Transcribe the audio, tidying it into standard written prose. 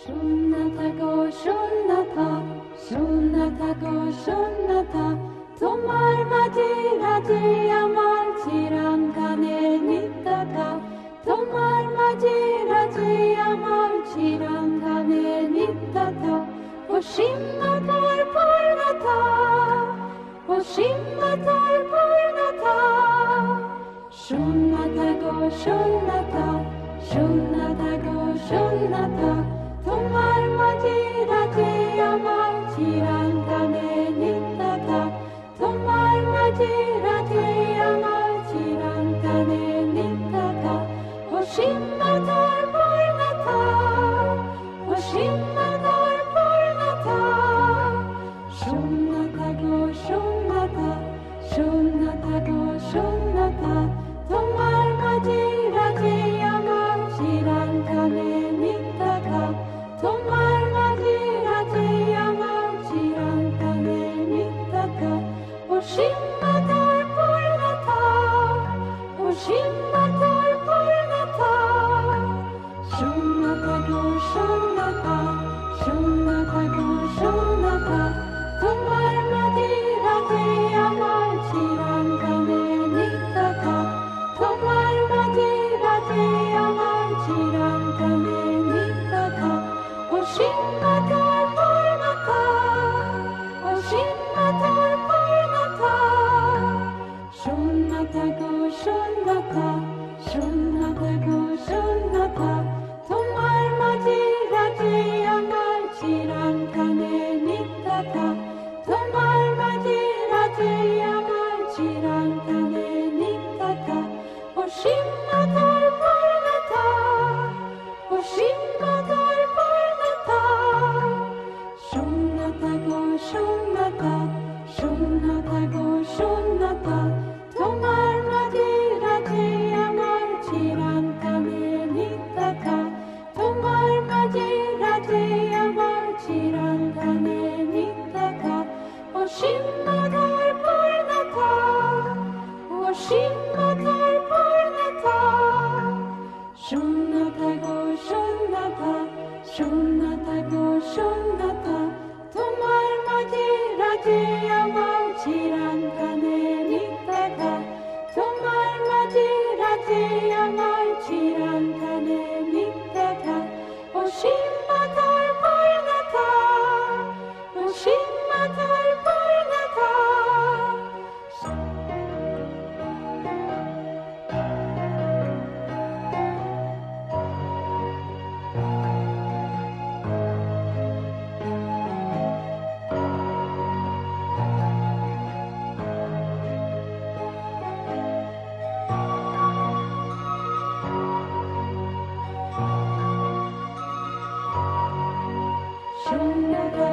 শূন্যতা শূন্যতা শূন্যতা তোমার মাঝে রাজে আমার চিরকালের নিত্যতা তোমার মাঝে রাজে আমার চিরকালের নিত্যতা অসীমতার পূর্ণতা অসীমতার পূর্ণতা শূন্যতা শূন্যতা তোমার মাঝে রাজে আমার চিরকালের নিত্যতা তোমার মাঝে রাজে আমার চিরকালের নিত্যতা অসীমতার পূর্ণতা অসীমতার পূর্ণতা শূন্যতা তোমার মাঝে রাজে আমার চিরকালের নিত্যতা তোমার মাঝে রাজে আমার চিরকালের নিত্যতা অসীমতার পূর্ণতা অসীমতার পূর্ণতা শূন্যতা তোমার মাঝে রাজে আমার চিরকালের নিত্যতা তোমার মাঝে রাজে আমার চিরকালের নিত্যতা অসীমতার পূর্ণতা অসীমতার পূর্ণতা শূন্যতা তোমার মাঝে রাজে আমার চিরকালের নিত্যতা তোমার মাঝে রাজে আমার চিরকালের নিত্যতা অসীমতার পূর্ণতা অসীমতার পূর্ণতা শূন্যতা তোমার মাঝে রাজে আমার চিরকালের নিত্যতা তোমার মাঝে রাজে আমার চিরকালের নিত্যতা অসীমতার পূর্ণতা অসীমতার পূর্ণতা শূন্যতা তোমার মাঝে রাজে আমার চিরকালের নিত্যতা তোমার মাঝে রাজে আমার চিরকালের নিত্যতা অসীমতার পূর্ণতা অসীমতার পূর্ণতা শূন্যতা